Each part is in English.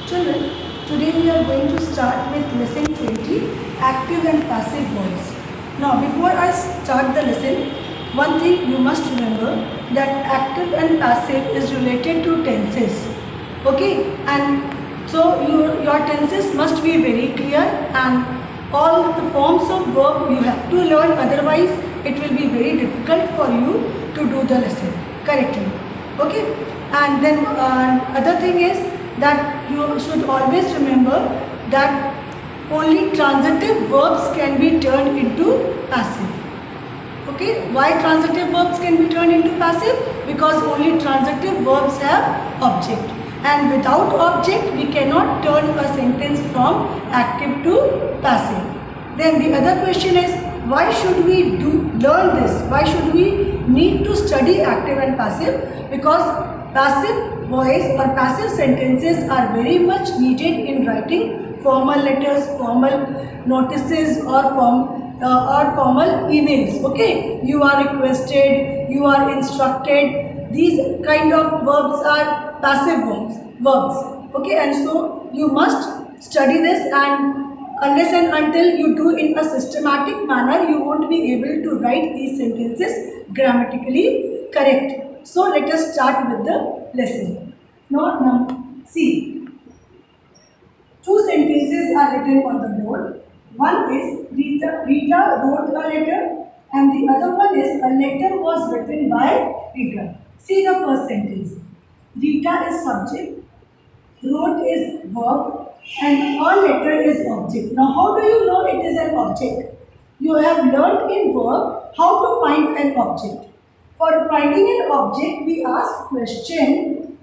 Children, today we are going to start with lesson 20, active and passive voice. Now, before I start the lesson, one thing you must remember that active and passive is related to tenses. Okay, and so your tenses must be very clear, and all the forms of verb you have to learn, otherwise it will be very difficult for you to do the lesson correctly. Okay, and then other thing is that you should always remember that only transitive verbs can be turned into passive. Okay, why transitive verbs can be turned into passive? Because only transitive verbs have object, and without object we cannot turn a sentence from active to passive. Then the other question is, why should we learn this? Why should we need to study active and passive? Because passive voice or passive sentences are very much needed in writing formal letters, formal notices, or formal emails. Okay, you are requested, you are instructed. These kind of verbs are passive verbs. Okay, and so you must study this, and unless and until you do in a systematic manner, you won't be able to write these sentences grammatically correct. So let us start with the lesson. Now see, two sentences are written on the board. One is Rita wrote a letter, and the other one is a letter was written by Rita. See the first sentence. Rita is subject, wrote is verb, and a letter is object. Now how do you know it is an object? You have learned in verb how to find an object. For finding an object, we ask question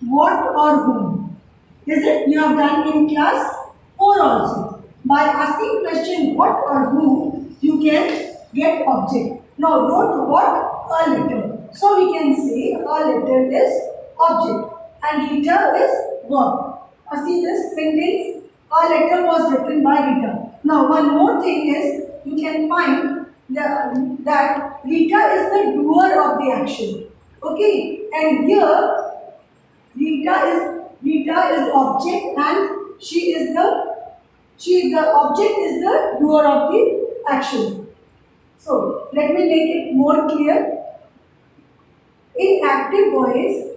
what or whom. Is it? You have done in class 4 also. By asking question what or whom, you can get object. Now wrote what? A letter. So we can say a letter is object and Rita is verb. See this sentence? A letter was written by Rita. Now one more thing is, you can find that Rita is the doer of the action. Okay, and here Rita is object, and the object is the doer of the action. So let me make it more clear. In active voice,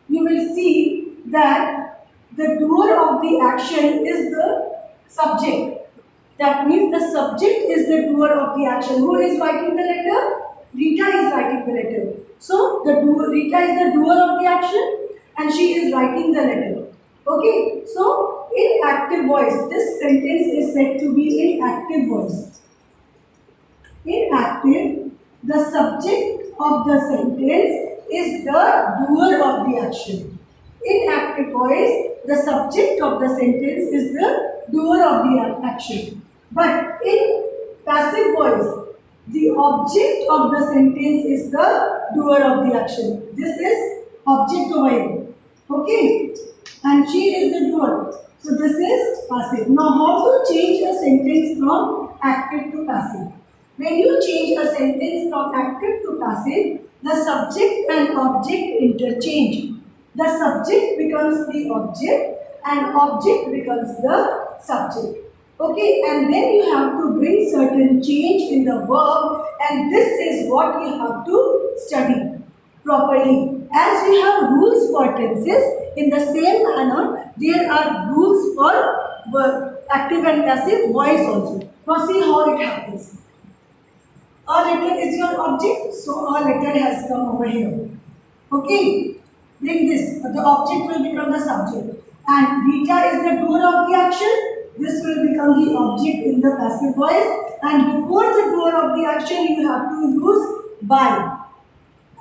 you will see that the doer of the action is the subject. That means the subject is the doer of the action. Who is writing the letter? Rita is writing the letter. So Rita is the doer of the action, and she is writing the letter. Okay. So in active voice, this sentence is said to be in active voice. In active, the subject of the sentence is the doer of the action. In active voice, the subject of the sentence is the doer of the action. But in passive voice, the object of the sentence is the doer of the action. This is object over here. Okay? And she is the doer. So this is passive. Now how to change a sentence from active to passive? When you change a sentence from active to passive, the subject and object interchange. The subject becomes the object and object becomes the subject. Okay, and then you have to bring certain change in the verb, and this is what you have to study properly. As we have rules for tenses, in the same manner, there are rules for active and passive voice also. Now see how it happens. A letter is your object, so a letter has come over here. Okay, bring this. The object will become the subject, and Rita is the doer of the action. This will become the object in the passive voice, and before the doer of the action, you have to use by,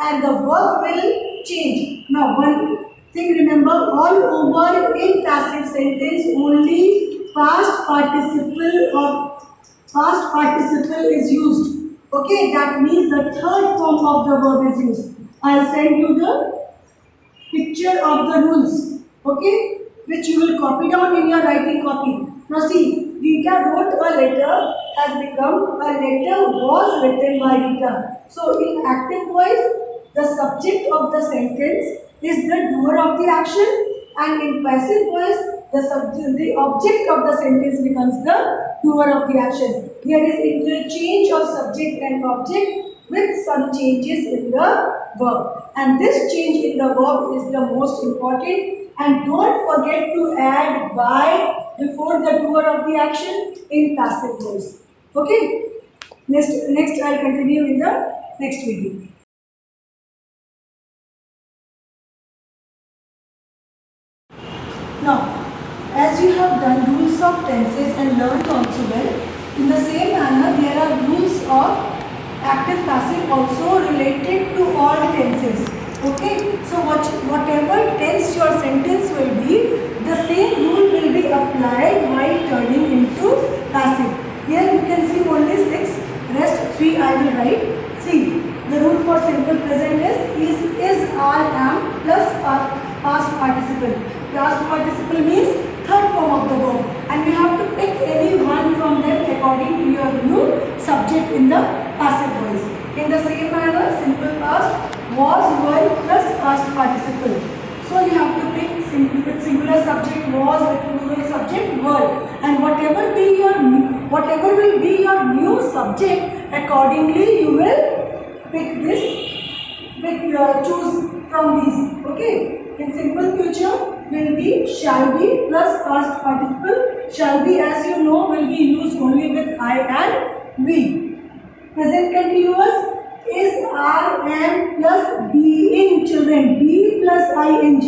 and the verb will change. Now, one thing remember, all over in passive sentence, only past participle is used. Okay, that means the third form of the verb is used. I'll send you the picture of the rules, okay, which you will copy down in your writing copy. Now see, Rita wrote a letter has become a letter was written by Rita. So in active voice, the subject of the sentence is the doer of the action, and in passive voice, the object of the sentence becomes the doer of the action. There is interchange of subject and object with some changes in the verb, and this change in the verb is the most important. And don't forget to add by before the doer of the action in passive voice. Okay. Next I'll continue in the next video. Now, as you have done rules of tenses and learned also well, in the same manner there are rules of active passive also related to all tenses. Okay, so whatever tense your sentence will be, the same rule will be applied while turning into passive. Here you can see only 6, rest 3 I will write. See, the rule for simple present is, are, am plus past participle. Past participle means third form of the verb, and you have to pick any one from them according to your new subject in the passive voice. In the same manner, simple past was, were plus past participle. So you have to pick with singular subject was, with plural subject were, and whatever will be your new subject, accordingly you will pick this, choose from these. Okay. In simple future will be shall be plus past participle. Shall be, as you know, will be used only with I and we. Present continuous is are, am plus being, children. Be plus ing.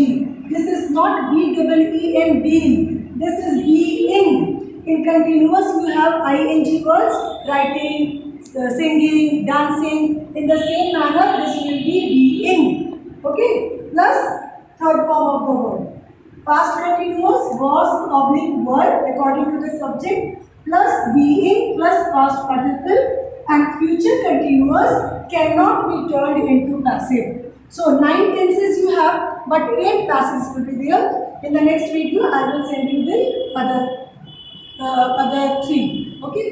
This is not B double E N being. This is being. In continuous you have ing words, writing, singing, dancing. In the same manner this will be being. Okay. Plus third form of the word. Past continuous was oblique word according to the subject plus being plus past participle, and future continuous cannot be turned into passive. So 9 tenses you have, but 8 passives will be there. In the next video I will send you the other 3. Okay.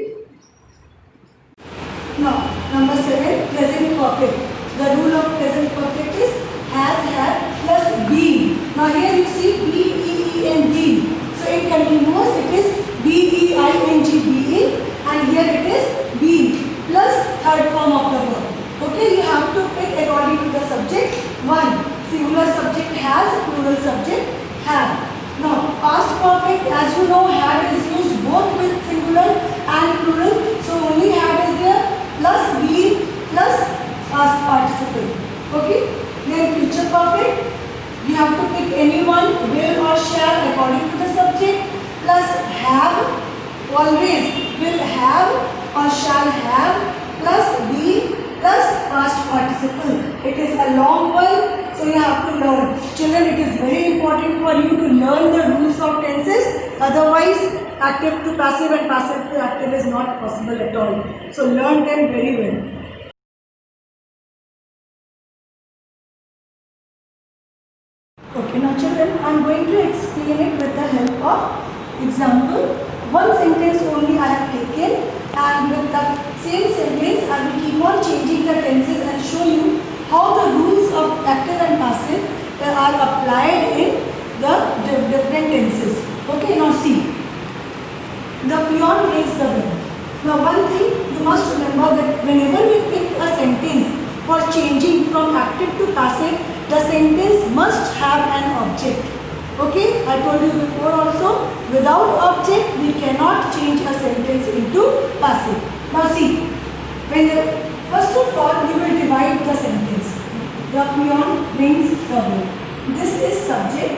Now number 7, present perfect. The rule of present perfect is has, had plus been. Now here you see B, E, and B. So in continuous it is B, E, I, N, G, being, and here it is being plus third form of the verb. Okay, you have to pick according to the subject. 1. Singular subject has, plural subject have. Now past perfect, as you know, had is used both with singular and plural. So only had is there plus being plus past participle. Okay. Then future perfect, you have to pick any one, will or shall according to the subject, plus have, always will have or shall have, plus be plus past participle. It is a long one, so you have to learn. Children, it is very important for you to learn the rules of tenses, otherwise active to passive and passive to active is not possible at all. So learn them very well. Okay, now children, I am going to explain it with the help of example. One sentence only I have taken, and with the same sentence I will keep on changing the tenses and show you how the rules of active and passive are applied in the different tenses. Okay, now see. The peon rings the bell. Now one thing you must remember, that whenever we pick a sentence for changing from active to passive, the sentence must have an object. Okay, I told you before also, without object we cannot change a sentence into passive. Now see, first of all we will divide the sentence. The peon rings the bell. This is subject,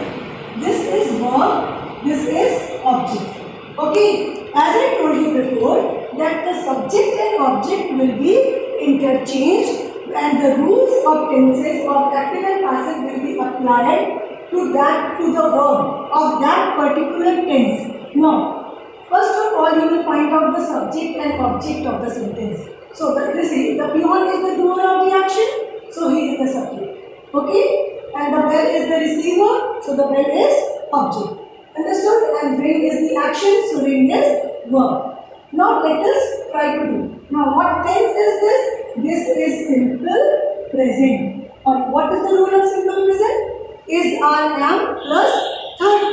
this is verb, this is object. Okay, as I told you before, that the subject and object will be interchanged, and the rules of tenses of active and passive will be applied to the verb of that particular tense. Now, first of all, you will find out the subject and object of the sentence. So, this is the peon is the doer of the action, so he is the subject. Okay, and the bell is the receiver, so the bell is object. Understood? And ring is the action, so ring is verb. Now let us try to do. Now what tense is this? This is simple present. Or what is the rule of simple present? Is, are, am plus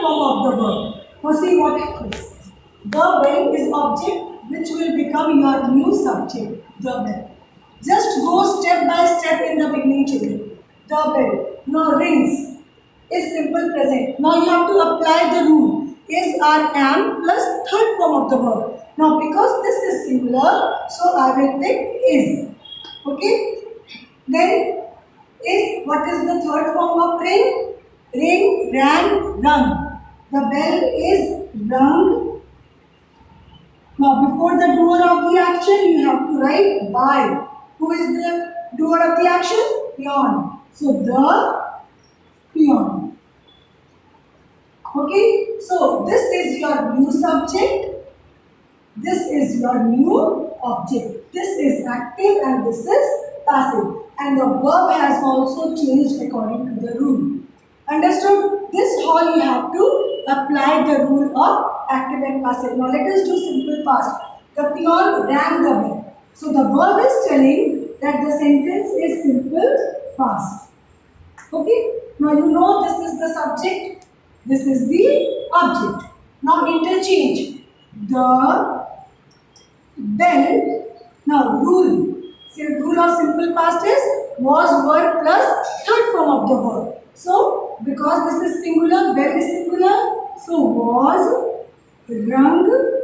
third form of the verb. Now see what happens. The bell is object which will become your new subject. The bell. Just go step by step in the beginning, children. The bell. Now rings is simple present. Now you have to apply the rule. Is or am plus third form of the verb. Now because this is singular, so I will pick is. Okay. Then is, what is the third form of ring? Ring, rang, rung. The bell is rung. Now before the doer of the action, you have to write by. Who is the doer of the action? Peon. So the peon. Okay. So this is your new subject. This is your new object. This is active and this is passive. And the verb has also changed according to the rule. Understood? This how you have to apply the rule of active and passive. Now let us do simple past. The peon rang the bell. So the verb is telling that the sentence is simple past. Okay? Now you know this is the subject. This is the object. Now interchange. The bell. Now rule. So rule of simple past is was, were plus third form of the verb. So because this is singular, bell is singular. So was rung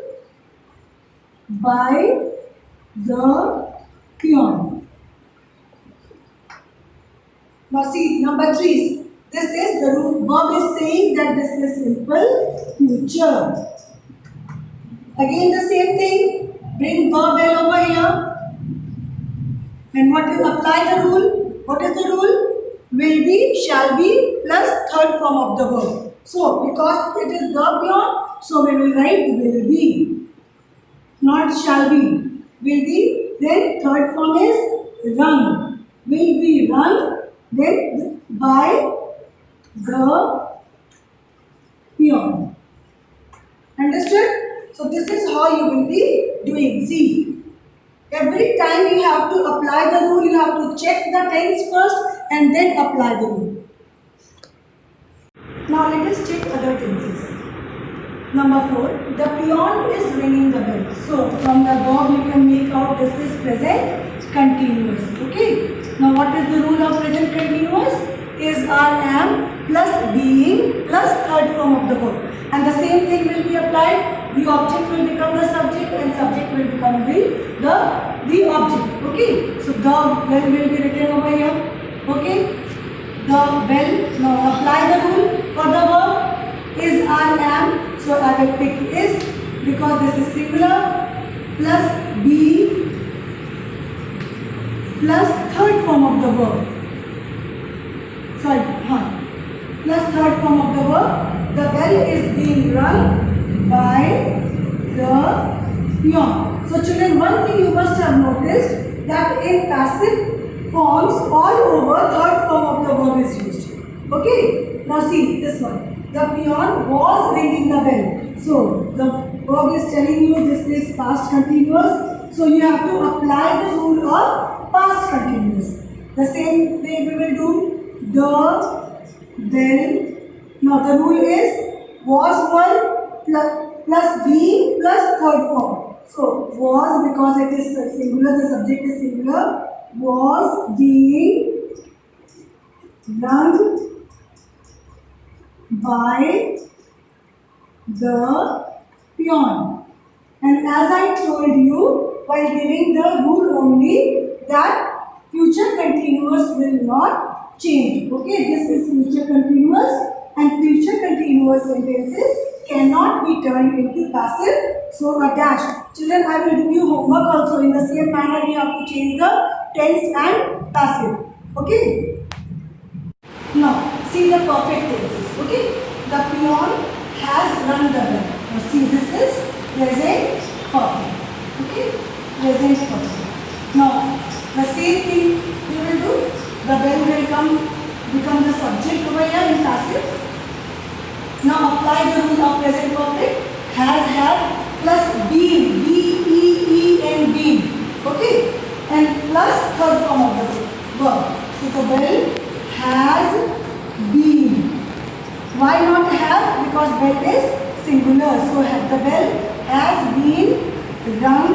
by the peon. Now see number 3. This is the root verb is saying that this is simple future. Again the same thing. Bring verb bell over here. And what is apply the rule? What is the rule? Will be, shall be plus third form of the verb. So because it is verb peon, so we will write will be, not shall be. Will be, then third form is rung. Will be rung, then by the peon. Understood? So this is how you will be doing. See. Every time you have to apply the rule, you have to check the tense first and then apply the rule. Now let us check other tenses. Number 4, the peon is ringing the bell. So from the verb you can make out this is present continuous. Okay. Now what is the rule of present continuous? Is or am plus being plus third form of the verb. And the same thing will be applied. The object will become the subject and subject will become the object. Okay. So the bell will be written over here. Okay. The bell. Now apply the rule for the verb is or am. So I will pick is because this is singular plus be plus third form of the verb. Plus third form of the verb. The bell is being rung by the peon. So children, one thing you must have noticed that in passive forms all over third form of the verb is used. Okay. Now see this one. The peon was ringing the bell. So the verb is telling you this is past continuous. So you have to apply the rule of past continuous. The same way we will do the bell. Now the rule is was, were plus being plus third form. So was, because it is singular, the subject is singular, was being rung by the peon. And as I told you while giving the rule only, that future continuous will not change. Okay, this is future continuous and future continuous sentences cannot be turned into passive. So a dash. Children, I will give you homework also. In the same manner, you have to change the tense and passive. Okay. Now, see the perfect tenses. Okay. The peon has rung the bell. Now, see this is present perfect. Okay. Present perfect. Now, the same thing you will do. The bell will become the subject over here in passive. Now apply the rule of present perfect. Has, had plus been, B-E-E-N, been. Okay. And plus third form of the verb. So the bell has been Why not have? Because bell is singular. So the bell has been rung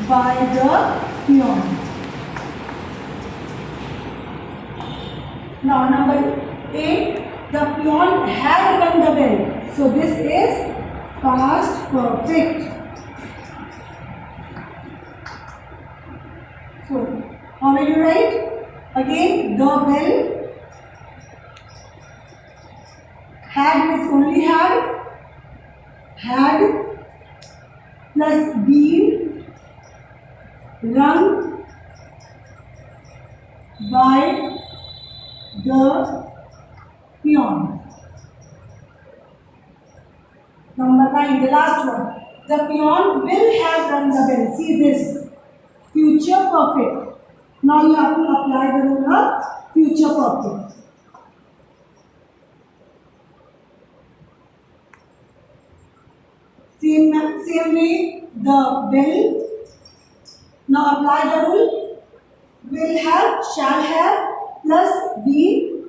by the peon. Now number 8, the peon had rung the bell. So this is past perfect. So how will you write? Again, the bell had is only had plus been rung by the peon. Number 9, the last one. The peon will have rung the bell. See this, future perfect. Now you have to apply the rule of future perfect. Same way, the bell. Now apply the rule. Will have, shall have, plus be,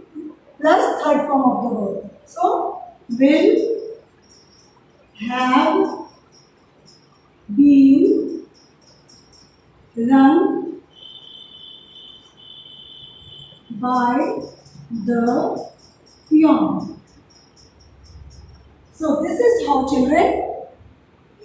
plus third form of the verb. So, will have been rung by the peon. So, this is how, children,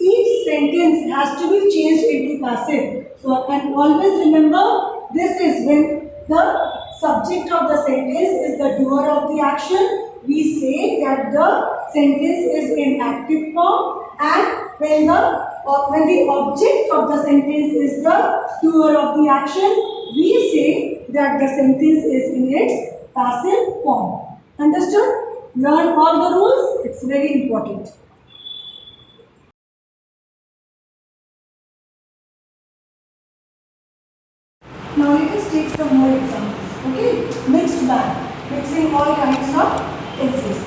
each sentence has to be changed into passive. So, and always remember, this is when the subject of the sentence is the doer of the action. We say that the sentence is in active form, and when the object of the sentence is the doer of the action, we say that the sentence is in its passive form. Understood? Learn all the rules. It's very important. Now let us take some more examples. Okay, mixed bag, mixing all kinds of tenses.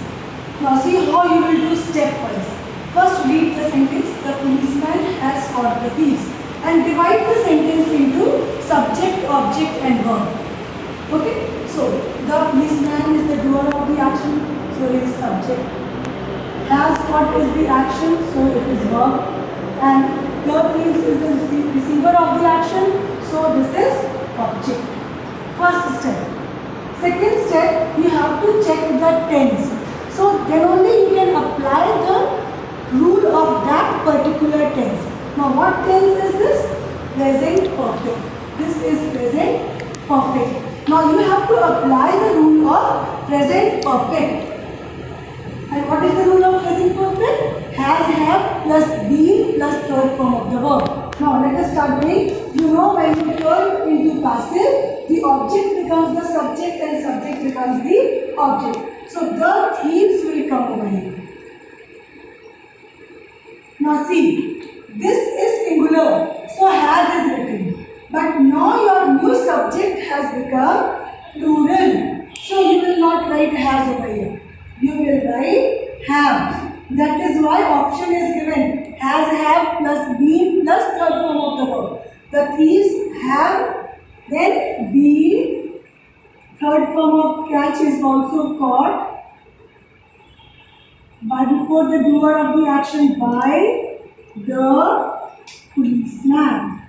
Now see how you will do stepwise. First read the sentence, the policeman has caught the thieves, and divide the sentence into subject, object and verb. Okay, so the policeman is the doer of the action, so it is subject. Has caught is the action, so it is verb. And the thieves is the receiver of the action, so this is object. First step. Second step, you have to check the tense. So then only you can apply the rule of that particular tense. Now what tense is this? Present perfect. This is present perfect. Now you have to apply the rule of present perfect. And what is the rule of present perfect? Has, have plus been plus third form of the verb. Now let us start doing. You know, when you turn into passive, the object becomes the subject and subject becomes the object. So the thieves will come over here. Now see, this is singular, so has is written. But now your new subject has become plural. So you will not write has over here. You will write have. That is why option is given. Has, have plus been plus third form of the verb. The thieves have, then been, third form of catch is also caught. By before the doer of the action, by the policeman.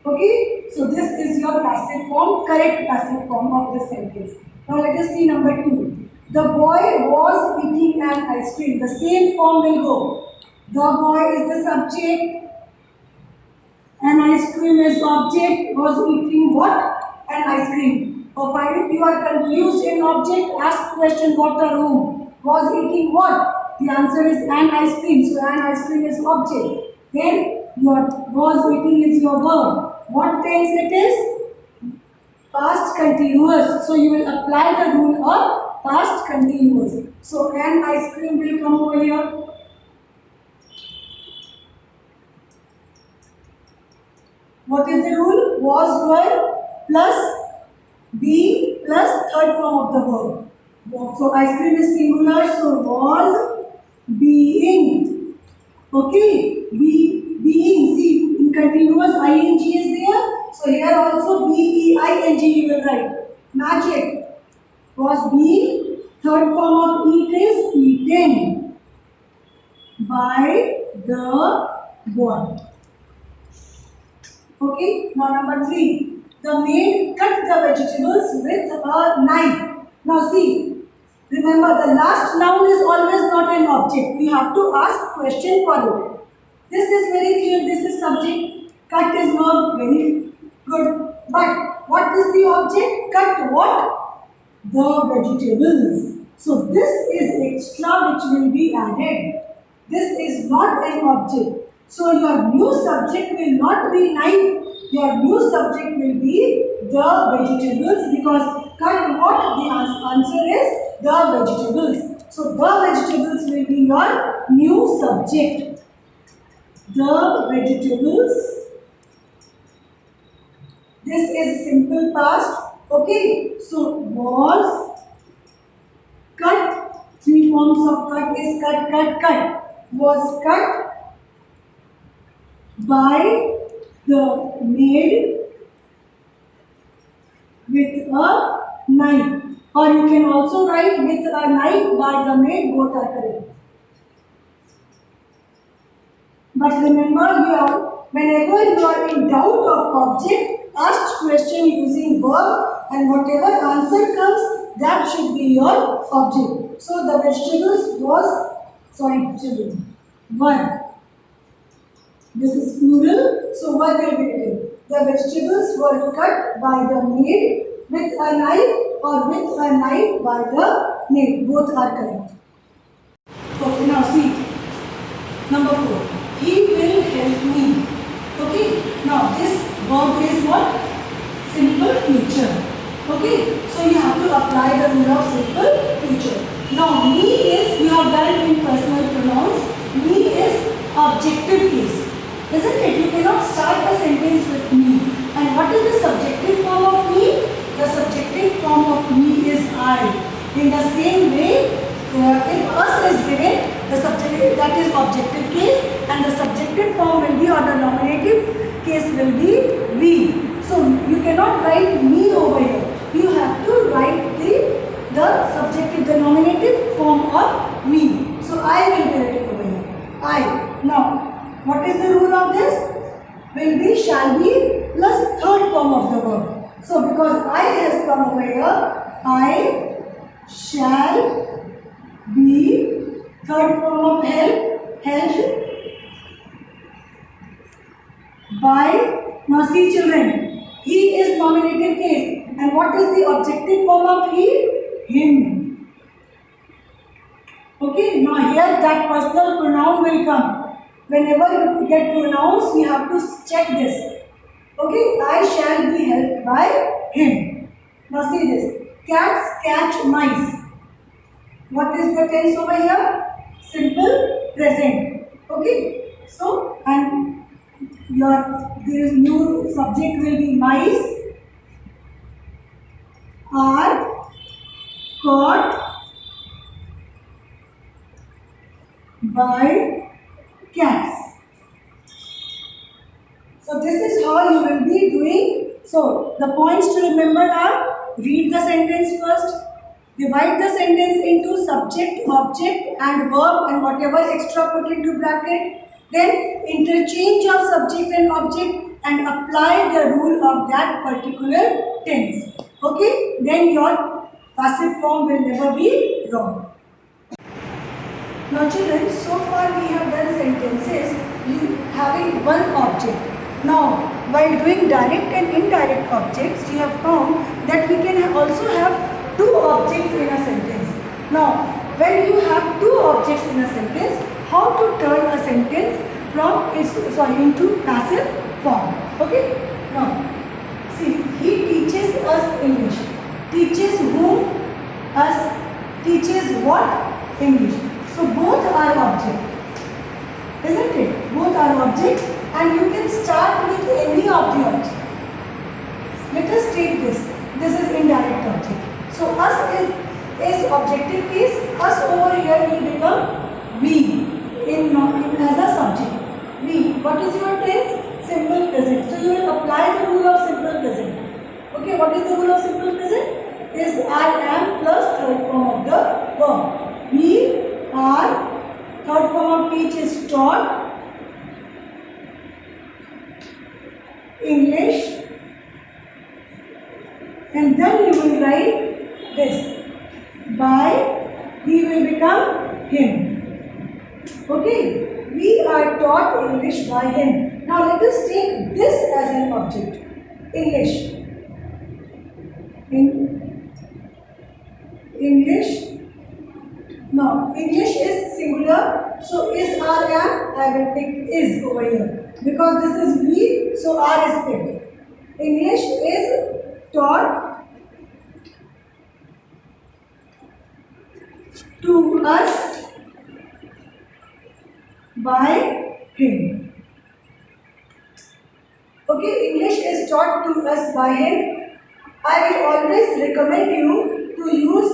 Okay, so this is your passive form, correct passive form of the sentence. Now let us see number 2. The boy was eating an ice cream. The same form will go. The boy is the subject. An ice cream is object. Was eating what? An ice cream. Or if you are confused in object, ask question what the room. Was eating what? The answer is an ice cream. So an ice cream is object. Then your was eating is your verb. What tense it is? Past continuous. So you will apply the rule of past continuous. So an ice cream will come over here. What is the rule? Was were plus be plus third form of the verb. So ice cream is singular. So was being. Okay. Being. See, in continuous ing is there. So here also BEING you will write. Match it. Was being, third form of eat is eaten by the boy. Okay, now number 3. The maid cut the vegetables with a knife. Now see, remember the last noun is always not an object. We have to ask question for it. This is very clear, this is subject. Cut is not very good. But what is the object? Cut what? The vegetables. So this is extra which will be added. This is not an object. So your new subject will not be knife. Your new subject will be the vegetables, because cut what? The answer is the vegetables. So the vegetables will be your new subject. The vegetables. This is simple past. Okay. So was cut. 3 forms of cut is cut, cut, cut. Was cut by the maid with a knife. Or you can also write with a knife by the maid, both are correct. But remember here, whenever you are in doubt of object, ask question using verb, and whatever answer comes, that should be your object. So the vegetables was, children, 1. This is plural, so what will be written? The vegetables were cut by the maid with a knife, or with a knife by the maid. Both are correct. Okay, now see. Number 4. He will help me. Okay, now this verb is what? Simple future. Okay, so you have to apply the rule of simple future. Now me is, we have done in personal pronouns. Me is objective case. Isn't it? You cannot start a sentence with me. And what is the subjective form of me? The subjective form of me is I. In the same way, if us is given, the subjective, that is objective case, and the subjective form will be, or the nominative case will be we. So you cannot write me over here. You have to write the subjective, the nominative form of me. So I will be written over here. I. Now, what is the rule of this? Will be, shall be plus third form of the verb. So because I has come over here, I shall be, third form of help, help by. Now see children, he is nominative case, and what is the objective form of he? Him. Okay, now here that personal pronoun will come. Whenever you get pronouns, you have to check this. Okay, I shall be helped by him. Now see this. Cats catch mice. What is the tense over here? Simple present. Okay, so and this new subject will be mice are caught by cats. So this is how you will be doing. So the points to remember are: read the sentence first, divide the sentence into subject, object and verb, and whatever extra put into bracket. Then interchange of subject and object and apply the rule of that particular tense. Okay, then your passive form will never be wrong. Now children, so far we have done sentences having one object. Now, while doing direct and indirect objects, we have found that we can also have two objects in a sentence. Now, when you have two objects in a sentence, how to turn a sentence into passive form. Okay? Now, see, he teaches us English. Teaches whom? Us. Teaches what? English. So both are objects, isn't it? Both are objects, and you can start with any of the objects. Let us take this. This is indirect object. So us is objective case. Us over here will become we as a subject. We. What is your tense? Simple Okay, what is the rule of simple present? Is I am plus third form of the verb. We are, third form of speech is taught English, and then you will write this. By, he will become him. Okay, we are taught English by him. Now let us take this as an object. English. In English. Now English is singular, so is are am. I will pick is over here because this is we, so are is picked. English is taught to us by him. Okay, English is taught to us by him. I will always recommend you to use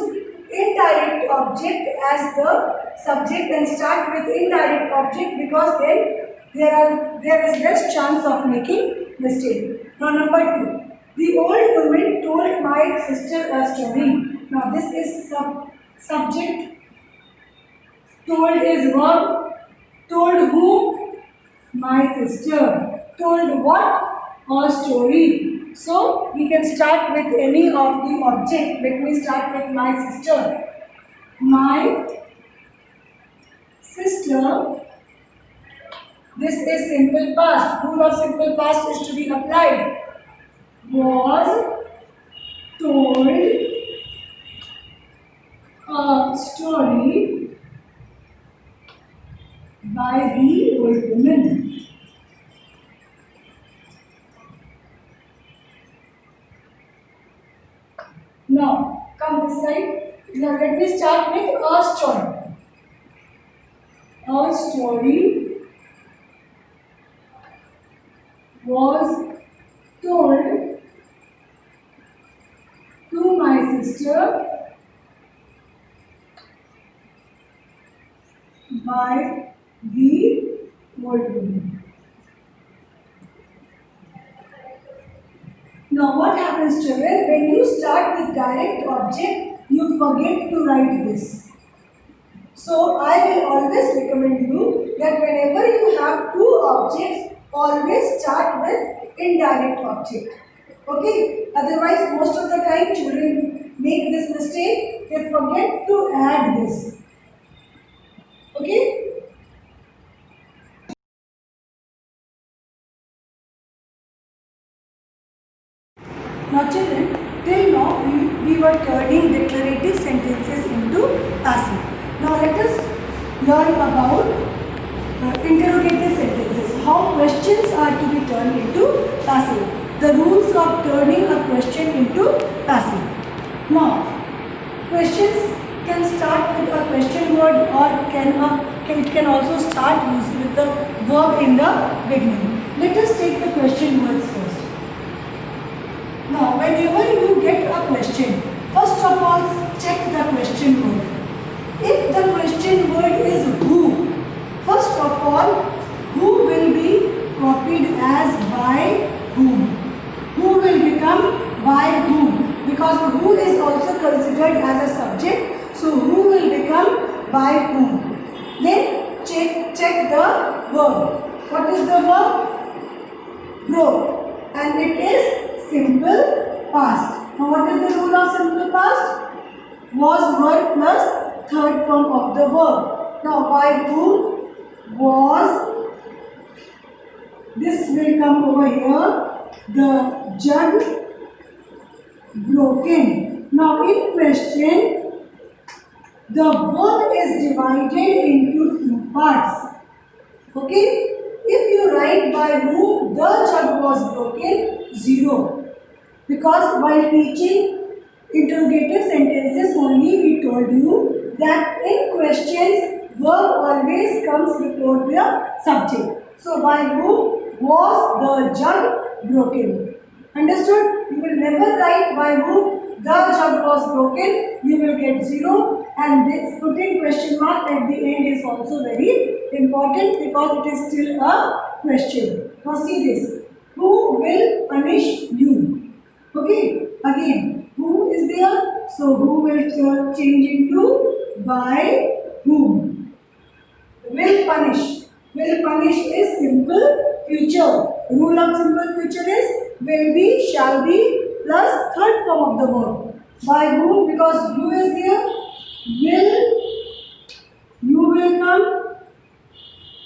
indirect object as the subject and start with indirect object because then there is less chance of making mistake. Now number 2. The old woman told my sister a story. Now this is subject. Told is verb. Told whom? My sister. Told what? A story. So we can start with any of the object. Let me start with my sister. My sister. This is simple past. Rule of simple past is to be applied. Was told a story by the old woman. Now, come this side. Now, let me start with a story. A story was told to my sister by the old woman. Now what happens, children, when you start with direct object, you forget to write this. So I will always recommend you that whenever you have two objects, always start with indirect object. Okay? Otherwise, most of the time children make this mistake, they forget to add this. Okay? Now children, till now we were turning declarative sentences into passive. Now let us learn about interrogative sentences. How questions are to be turned into passive. The rules of turning a question into passive. Now, questions can start with a question word or can also start with the verb in the beginning. Let us take the question words first. Now, whenever you get a question, first of all, check the question word. If the question word is who, first of all, who will be copied as by whom? Who will become by whom? Because who is also considered as a subject, so who will become by whom? Then check the verb. What is the verb? Broke. And it is simple past. Now what is the rule of simple past? Was verb plus third form of the verb. Now by whom? Was. This will come over here. The jug broken. Now in question, the verb is divided into two parts. Okay? If you write by whom the jug was broken, 0. Because while teaching interrogative sentences only, we told you that in questions, verb always comes before the subject. So by whom was the jug broken? Understood? You will never write by whom the jug was broken. You will get 0, and this putting question mark at the end is also very important because it is still a question. Now see this. Who will punish you? Okay. again, who is there? So who will change into by whom. Will punish. Will punish is simple future. Rule of simple future is will be, shall be plus third form of the verb. By whom? Because you is there. Will, you will come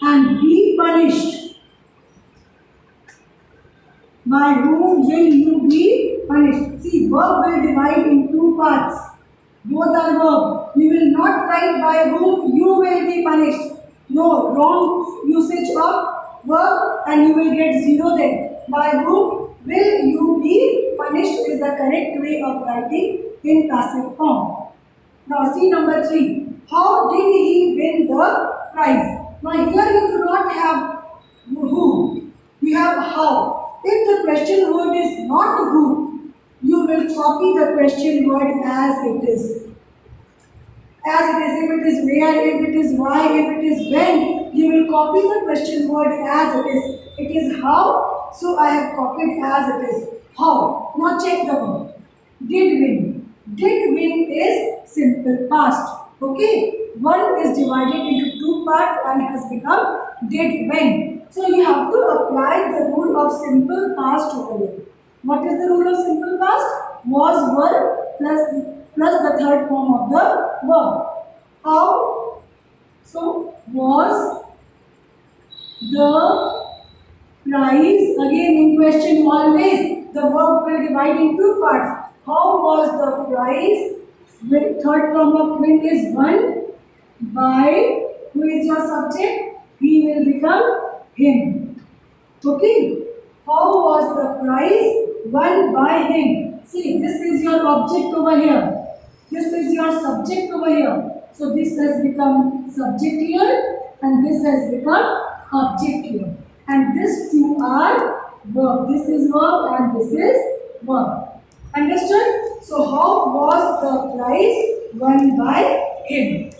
and be punished. By whom will you be punished? See, verb will divide in two parts. Both are verb. You will not write by whom you will be punished. No, wrong usage of verb and you will get 0 then. By whom will you be punished is the correct way of writing in passive form. Now see number 3. How did he win the prize? Now here you do not have who. You have how. If the question word is not who, you will copy the question word as it is. As it is, if it is where, if it is why, if it is when, you will copy the question word as it is. It is how, so I have copied as it is. How? Now check the verb. Did win. Did win is simple past. Okay? One is divided into two parts and has become did win. So you have to apply the rule of simple past over here. What is the rule of simple past? Was, were plus the third form of the verb. How? So was the price, again in question always the verb will divide in two parts. How was the price? With third form of win is won by, who is your subject? He will become him. Okay? How was the prize won by him? See, this is your object over here. This is your subject over here. So this has become subject here and this has become object here. And these two are verb. This is verb and this is verb. Understood? So how was the prize won by him?